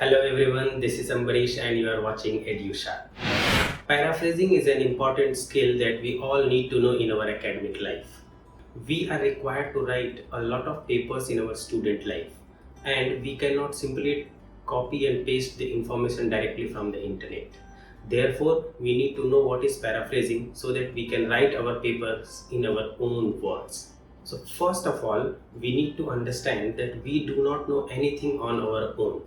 Hello everyone, this is Ambarish and you are watching EduSharp. Paraphrasing is an important skill that we all need to know in our academic life. We are required to write a lot of papers in our student life and we cannot simply copy and paste the information directly from the internet. Therefore, we need to know what is paraphrasing so that we can write our papers in our own words. So first of all, we need to understand that we do not know anything on our own.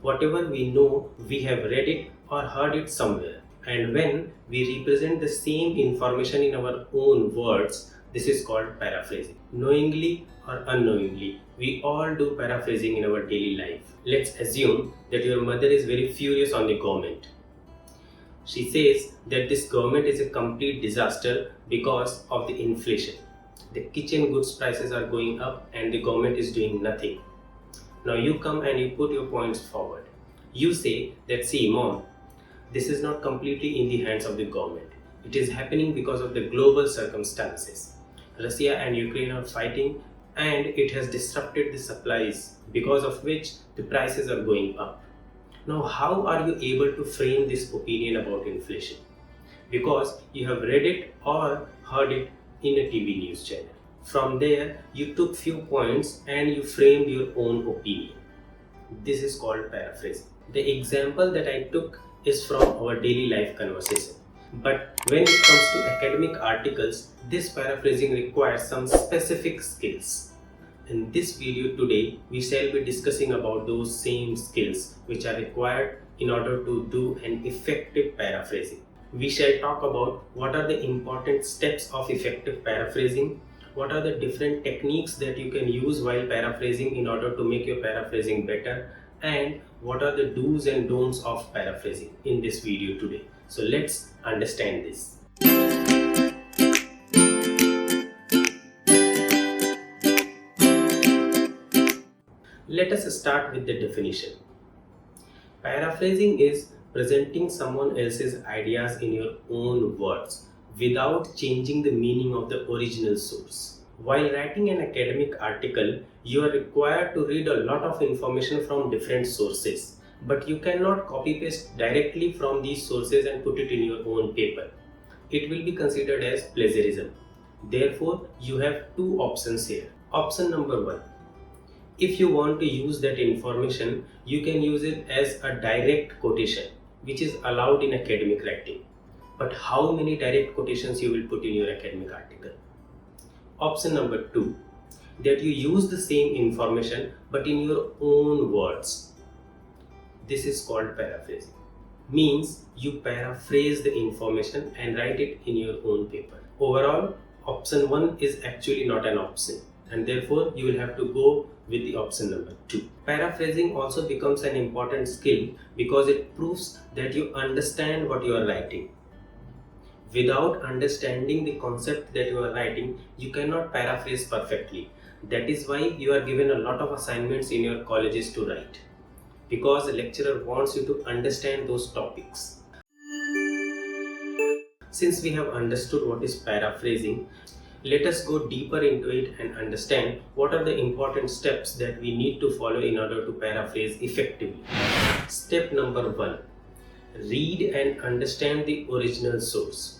Whatever we know, we have read it or heard it somewhere. And when we represent the same information in our own words, this is called paraphrasing. Knowingly or unknowingly, we all do paraphrasing in our daily life. Let's assume that your mother is very furious on the government. She says that this government is a complete disaster because of the inflation. The kitchen goods prices are going up and the government is doing nothing. Now you come and you put your points forward. You say that, see mom, this is not completely in the hands of the government. It is happening because of the global circumstances. Russia and Ukraine are fighting and it has disrupted the supplies, because of which the prices are going up. Now how are you able to frame this opinion about inflation? Because you have read it or heard it in a TV news channel. From there, you took few points and you framed your own opinion. This is called paraphrasing. The example that I took is from our daily life conversation. But when it comes to academic articles, this paraphrasing requires some specific skills. In this video today, we shall be discussing about those same skills which are required in order to do an effective paraphrasing. We shall talk about what are the important steps of effective paraphrasing, what are the different techniques that you can use while paraphrasing in order to make your paraphrasing better, and what are the do's and don'ts of paraphrasing in this video today. So let's understand this. Let us start with the definition. Paraphrasing is presenting someone else's ideas in your own words without changing the meaning of the original source. While writing an academic article, you are required to read a lot of information from different sources, but you cannot copy-paste directly from these sources and put it in your own paper. It will be considered as plagiarism. Therefore, you have two options here. Option number one. If you want to use that information, you can use it as a direct quotation, which is allowed in academic writing. But how many direct quotations you will put in your academic article? Option number two, that you use the same information but in your own words. This is called paraphrasing. Means you paraphrase the information and write it in your own paper. Overall, option one is actually not an option, and therefore you will have to go with the option number two. Paraphrasing also becomes an important skill because it proves that you understand what you are writing. Without understanding the concept that you are writing, you cannot paraphrase perfectly. That is why you are given a lot of assignments in your colleges to write, because the lecturer wants you to understand those topics. Since we have understood what is paraphrasing, let us go deeper into it and understand what are the important steps that we need to follow in order to paraphrase effectively. Step number one, read and understand the original source.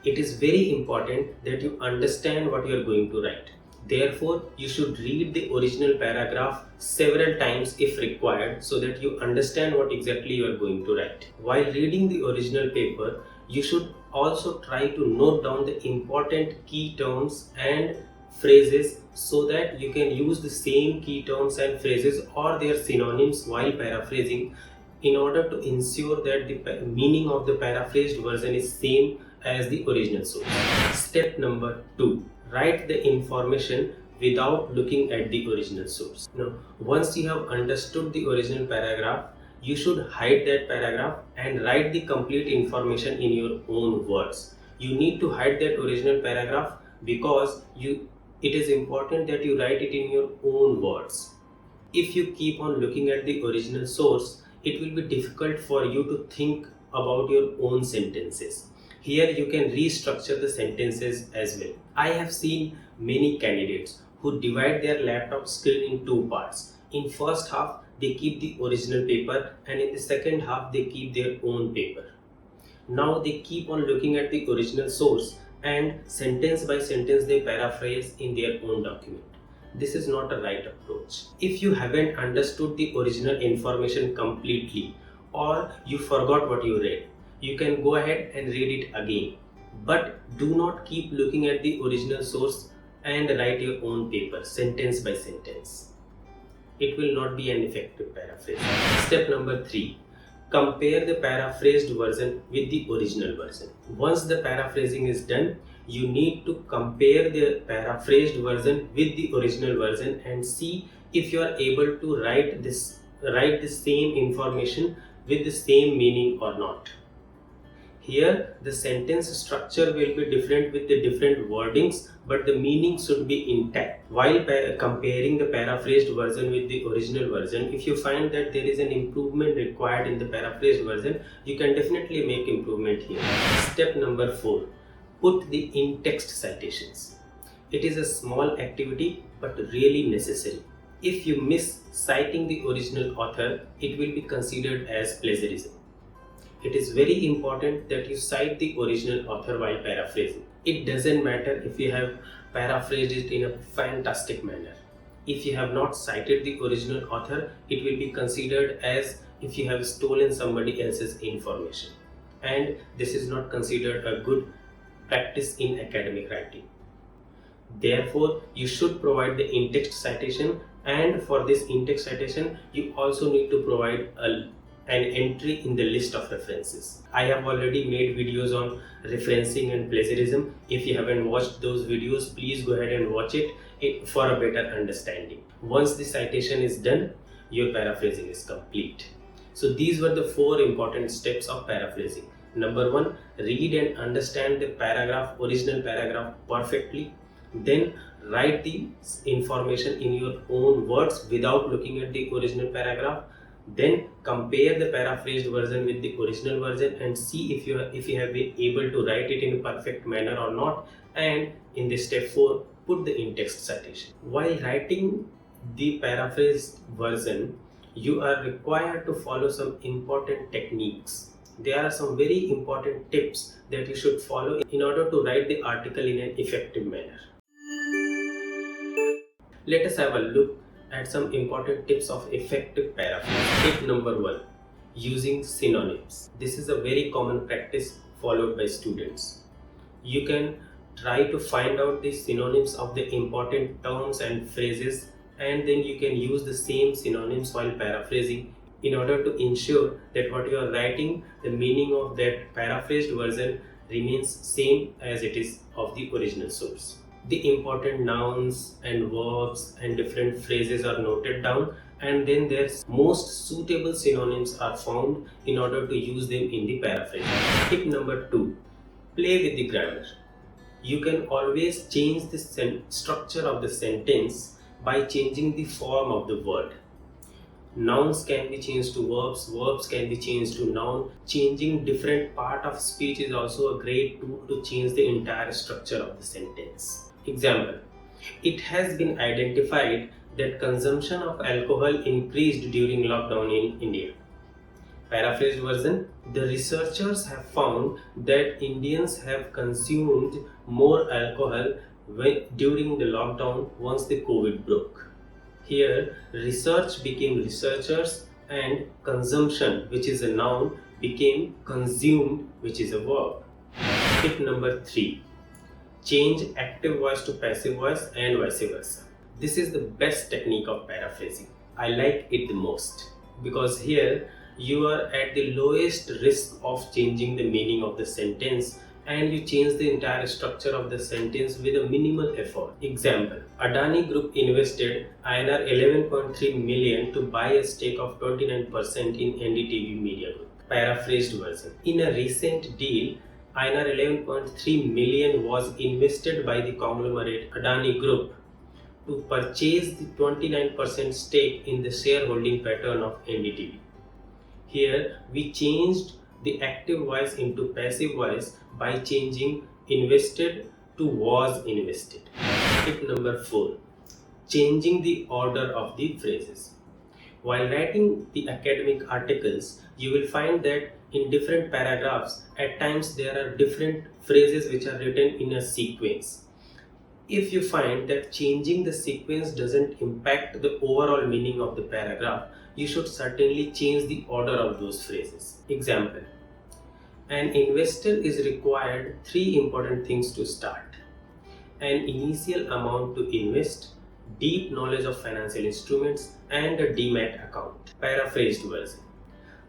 It is very important that you understand what you are going to write. Therefore, you should read the original paragraph several times if required so that you understand what exactly you are going to write. While reading the original paper, you should also try to note down the important key terms and phrases so that you can use the same key terms and phrases or their synonyms while paraphrasing in order to ensure that the meaning of the paraphrased version is same as the original source. Step number two, write the information without looking at the original source. Now, once you have understood the original paragraph, you should hide that paragraph and write the complete information in your own words. You need to hide that original paragraph because it is important that you write it in your own words. If you keep on looking at the original source, it will be difficult for you to think about your own sentences. Here you can restructure the sentences as well. I have seen many candidates who divide their laptop skill in two parts. In first half, they keep the original paper, and in the second half they keep their own paper. Now they keep on looking at the original source and sentence by sentence they paraphrase in their own document. This is not a right approach. If you haven't understood the original information completely or you forgot what you read, you can go ahead and read it again. But do not keep looking at the original source and write your own paper sentence by sentence. It will not be an effective paraphrase. Step number 3. Compare the paraphrased version with the original version. Once the paraphrasing is done, you need to compare the paraphrased version with the original version and see if you are able to write the same information with the same meaning or not. Here the sentence structure will be different with the different wordings, but the meaning should be intact. While comparing the paraphrased version with the original version, if you find that there is an improvement required in the paraphrased version, you can definitely make improvement here. Step number 4. Put the in-text citations. It is a small activity but really necessary. If you miss citing the original author, it will be considered as plagiarism. It is very important that you cite the original author while paraphrasing. It doesn't matter if you have paraphrased it in a fantastic manner. If you have not cited the original author, it will be considered as if you have stolen somebody else's information. And this is not considered a good practice in academic writing. Therefore, you should provide the in-text citation, and for this in-text citation, you also need to provide an entry in the list of references. I have already made videos on referencing and plagiarism. If you haven't watched those videos, please go ahead and watch it for a better understanding. Once the citation is done, your paraphrasing is complete. So these were the 4 important steps of paraphrasing. Number 1, read and understand the original paragraph perfectly. Then write the information in your own words without looking at the original paragraph. Then compare the paraphrased version with the original version and see if you have been able to write it in a perfect manner or not. And in the step 4, put the in-text citation. While writing the paraphrased version, you are required to follow some important techniques. There are some very important tips that you should follow in order to write the article in an effective manner. Let us have a look at some important tips of effective paraphrasing. Tip number 1. Using synonyms. This is a very common practice followed by students. You can try to find out the synonyms of the important terms and phrases, and then you can use the same synonyms while paraphrasing in order to ensure that what you are writing, the meaning of that paraphrased version remains same as it is of the original source. The important nouns and verbs and different phrases are noted down, and then their most suitable synonyms are found in order to use them in the paraphrase. Tip number 2. Play with the grammar. You can always change the structure of the sentence by changing the form of the word. Nouns can be changed to verbs, verbs can be changed to noun. Changing different part of speech is also a great tool to change the entire structure of the sentence. Example: it has been identified that consumption of alcohol increased during lockdown in India. Paraphrased version: the researchers have found that Indians have consumed more alcohol during the lockdown once the COVID broke. Here, research became researchers and consumption, which is a noun, became consumed, which is a verb. Tip number 3. Change active voice to passive voice and vice versa. This is the best technique of paraphrasing. I like it the most because here you are at the lowest risk of changing the meaning of the sentence, and you change the entire structure of the sentence with a minimal effort. Example: Adani Group invested INR 11.3 million to buy a stake of 29% in NDTV Media Group. Paraphrased version: in a recent deal, INR 11.3 million was invested by the conglomerate Adani Group to purchase the 29% stake in the shareholding pattern of NDTV. Here we changed the active voice into passive voice by changing invested to was invested. Tip number 4. Changing the order of the phrases. While writing the academic articles, you will find that in different paragraphs, at times there are different phrases which are written in a sequence. If you find that changing the sequence doesn't impact the overall meaning of the paragraph, you should certainly change the order of those phrases. Example: an investor is required three important things to start: an initial amount to invest, deep knowledge of financial instruments, and a demat account. Paraphrased version: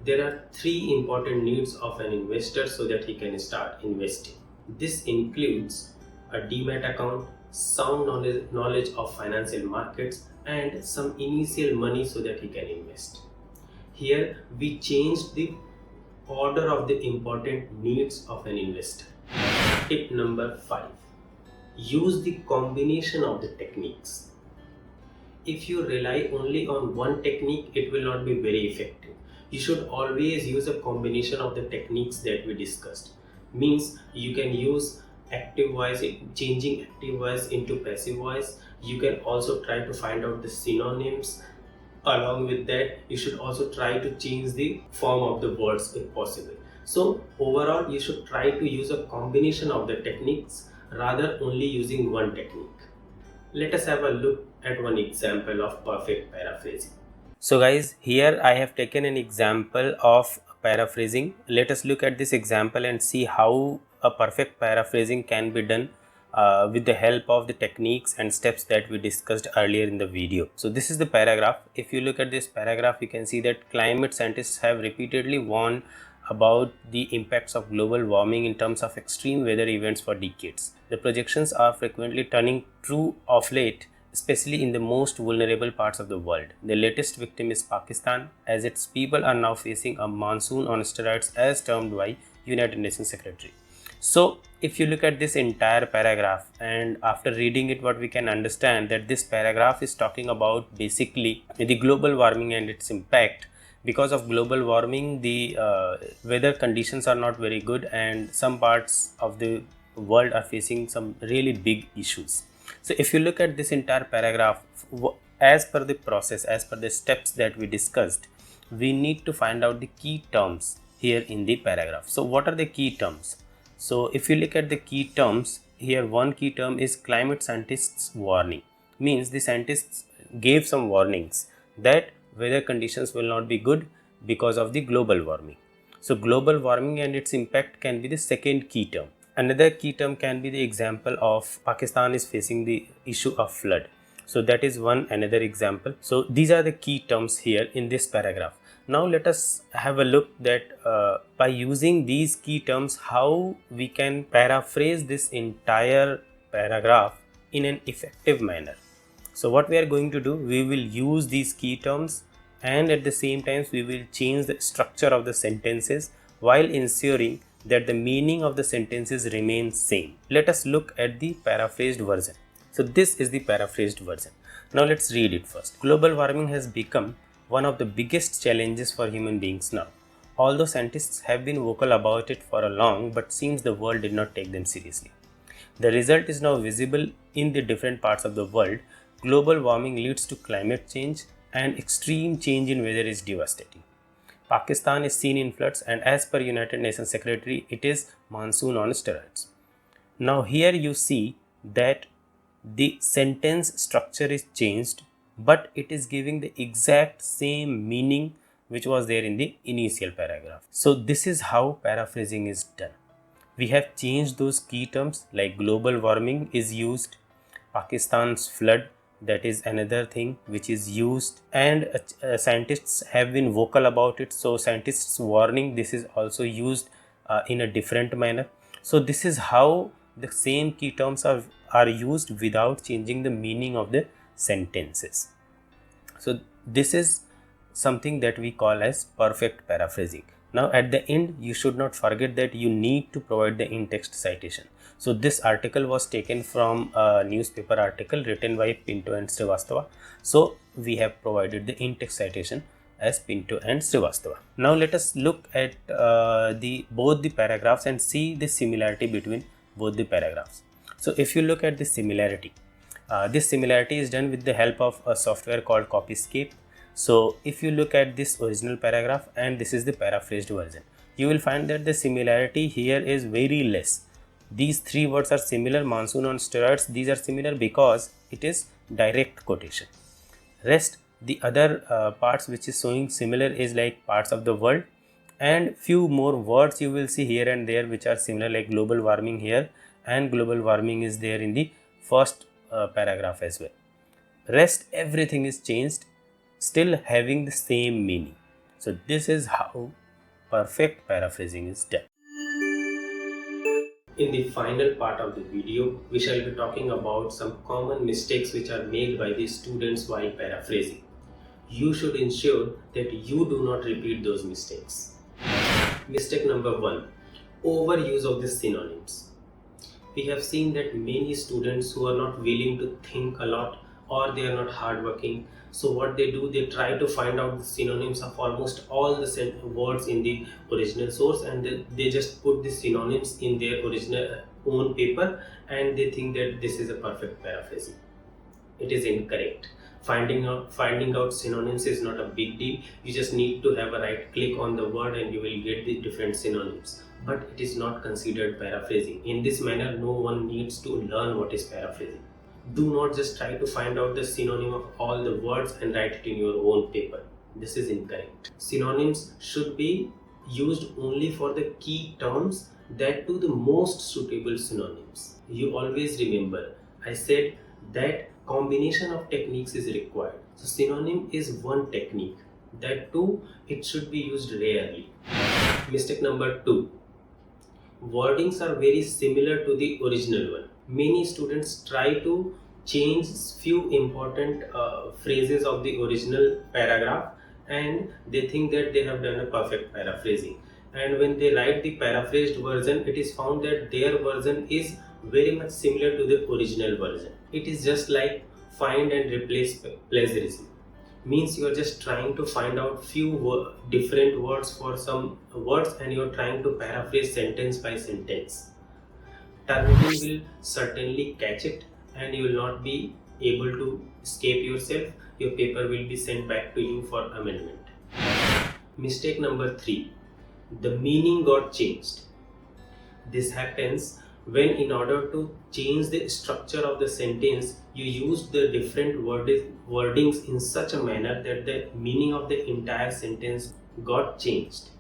there are three important needs of an investor so that he can start investing. This includes a demat account, sound knowledge of financial markets, and some initial money so that he can invest. Here we changed the order of the important needs of an investor. Tip number 5: use the combination of the techniques. If you rely only on one technique, it will not be very effective. You should always use a combination of the techniques that we discussed. Means you can use active voice, changing active voice into passive voice. You can also try to find out the synonyms. Along with that, you should also try to change the form of the words if possible. So overall, you should try to use a combination of the techniques rather only using one technique. Let us have a look at one example of perfect paraphrasing. So guys, here I have taken an example of paraphrasing. Let us look at this example and see how a perfect paraphrasing can be done with the help of the techniques and steps that we discussed earlier in the video. So this is the paragraph. If you look at this paragraph, you can see that climate scientists have repeatedly warned about the impacts of global warming in terms of extreme weather events for decades. The projections are frequently turning true of late, especially in the most vulnerable parts of the world. The latest victim is Pakistan, as its people are now facing a monsoon on steroids as termed by United Nations Secretary. So if you look at this entire paragraph, and after reading it, what we can understand that this paragraph is talking about basically the global warming and its impact. Because of global warming, the weather conditions are not very good, and some parts of the world are facing some really big issues. So if you look at this entire paragraph, as per the process, as per the steps that we discussed, we need to find out the key terms here in the paragraph. So what are the key terms? So if you look at the key terms, here one key term is climate scientists warning. Means the scientists gave some warnings that weather conditions will not be good because of the global warming. So global warming and its impact can be the second key term. Another key term can be the example of Pakistan is facing the issue of flood. So that is one another example. So these are the key terms here in this paragraph. Now let us have a look that by using these key terms, how we can paraphrase this entire paragraph in an effective manner. So what we are going to do, we will use these key terms, and at the same time we will change the structure of the sentences while ensuring that the meaning of the sentences remains same. Let us look at the paraphrased version. So this is the paraphrased version. Now let's read it first. Global warming has become one of the biggest challenges for human beings now. Although scientists have been vocal about it for a long, but seems the world did not take them seriously. The result is now visible in the different parts of the world. Global warming leads to climate change, and extreme change in weather is devastating. Pakistan is seen in floods, and as per United Nations Secretary, it is monsoon on steroids. Now here you see that the sentence structure is changed, but it is giving the exact same meaning which was there in the initial paragraph. So this is how paraphrasing is done. We have changed those key terms, like global warming is used, Pakistan's flood, that is another thing which is used, and scientists have been vocal about it. So scientists warning, this is also used in a different manner. So this is how the same key terms are used without changing the meaning of the sentences. So this is something that we call as perfect paraphrasing. Now at the end, you should not forget that you need to provide the in-text citation. So this article was taken from a newspaper article written by Pinto and Srivastava. So we have provided the in-text citation as Pinto and Srivastava. Now let us look at both the paragraphs and see the similarity between both the paragraphs. So if you look at the similarity, this similarity is done with the help of a software called Copyscape. So if you look at this original paragraph and this is the paraphrased version, you will find that the similarity here is very less. These three words are similar: monsoon on steroids. These are similar because it is direct quotation. Rest, the other parts which is showing similar is like parts of the world, and few more words you will see here and there which are similar, like global warming here, and global warming is there in the first paragraph as well. Rest, everything is changed, still having the same meaning. So this is how perfect paraphrasing is done. In the final part of the video, we shall be talking about some common mistakes which are made by the students while paraphrasing. You should ensure that you do not repeat those mistakes. Mistake number 1: overuse of the synonyms. We have seen that many students who are not willing to think a lot, or they are not hardworking, so what they do, they try to find out the synonyms of almost all the words in the original source, and they just put the synonyms in their original own paper, and they think that this is a perfect paraphrasing. It is incorrect. Finding out synonyms is not a big deal. You just need to have a right click on the word and you will get the different synonyms, but it is not considered paraphrasing. In this manner, no one needs to learn what is paraphrasing. Do not just try to find out the synonym of all the words and write it in your own paper. This is incorrect. Synonyms should be used only for the key terms, that to the most suitable synonyms. You always remember, I said that combination of techniques is required. So synonym is one technique. That too, it should be used rarely. Mistake number 2: wordings are very similar to the original one. Many students try to change few important phrases of the original paragraph, and they think that they have done a perfect paraphrasing. And when they write the paraphrased version, it is found that their version is very much similar to the original version. It is just like find and replace plagiarism. Means you are just trying to find out few different words for some words, and you are trying to paraphrase sentence by sentence. Turnitin will certainly catch it, and you will not be able to escape yourself. Your paper will be sent back to you for amendment. Mistake number 3: the meaning got changed. This happens when, in order to change the structure of the sentence, you use the different wordings in such a manner that the meaning of the entire sentence got changed.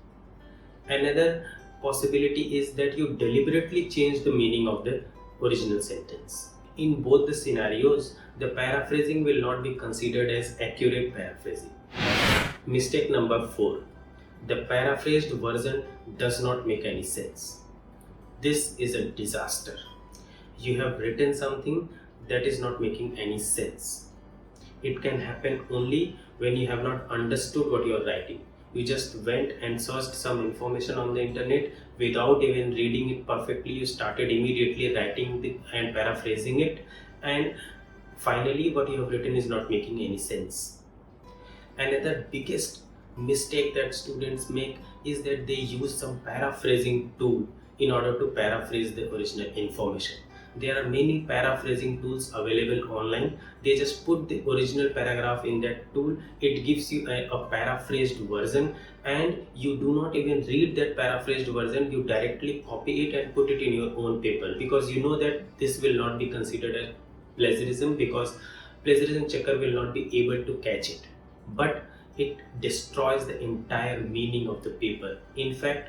Another possibility is that you deliberately change the meaning of the original sentence. In both the scenarios, the paraphrasing will not be considered as accurate paraphrasing. Mistake number 4: the paraphrased version does not make any sense. This is a disaster. You have written something that is not making any sense. It can happen only when you have not understood what you are writing. You just went and searched some information on the internet without even reading it perfectly. You started immediately writing and paraphrasing it, and finally what you have written is not making any sense. Another biggest mistake that students make is that they use some paraphrasing tool in order to paraphrase the original information. There are many paraphrasing tools available online. They just put the original paragraph in that tool. It gives you a paraphrased version, and you do not even read that paraphrased version. You directly copy it and put it in your own paper, because you know that this will not be considered as plagiarism, because plagiarism checker will not be able to catch it. But it destroys the entire meaning of the paper. In fact,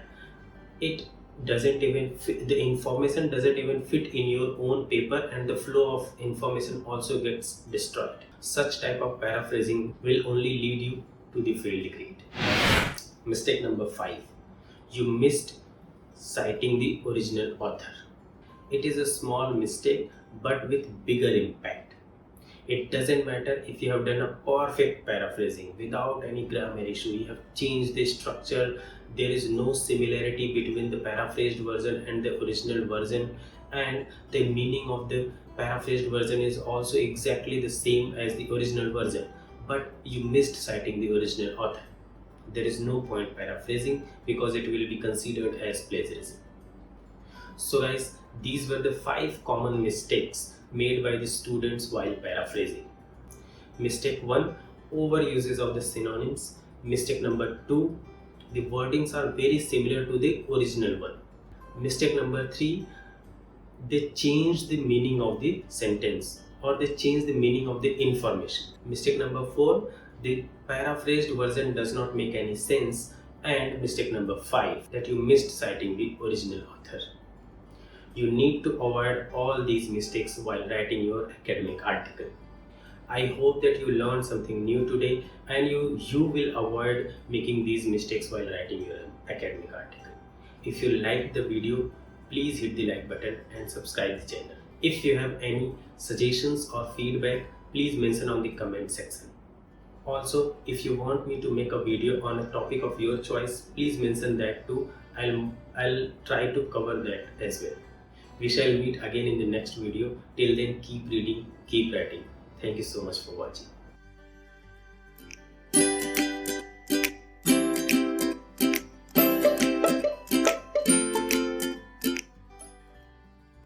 it doesn't even fit, the information doesn't even fit in your own paper, and the flow of information also gets destroyed. Such type of paraphrasing will only lead you to the failed grade. Mistake number 5: you missed citing the original author. It is a small mistake but with bigger impact. It doesn't matter if you have done a perfect paraphrasing without any grammar issue, you have changed the structure, there is no similarity between the paraphrased version and the original version, and the meaning of the paraphrased version is also exactly the same as the original version, but you missed citing the original author. There is no point paraphrasing, because it will be considered as plagiarism. So guys, these were the 5 common mistakes made by the students while paraphrasing. Mistake 1: overuses of the synonyms. Mistake number 2, the wordings are very similar to the original one. Mistake number 3, they change the meaning of the sentence or they change the meaning of the information. Mistake number 4, the paraphrased version does not make any sense. And mistake number 5, that you missed citing the original author. You need to avoid all these mistakes while writing your academic article. I hope that you learned something new today and you will avoid making these mistakes while writing your academic article. If you liked the video, please hit the like button and subscribe the channel. If you have any suggestions or feedback, please mention on the comment section. Also, if you want me to make a video on a topic of your choice, please mention that too. I'll try to cover that as well. We shall meet again in the next video. Till then, keep reading, keep writing. Thank you so much for watching.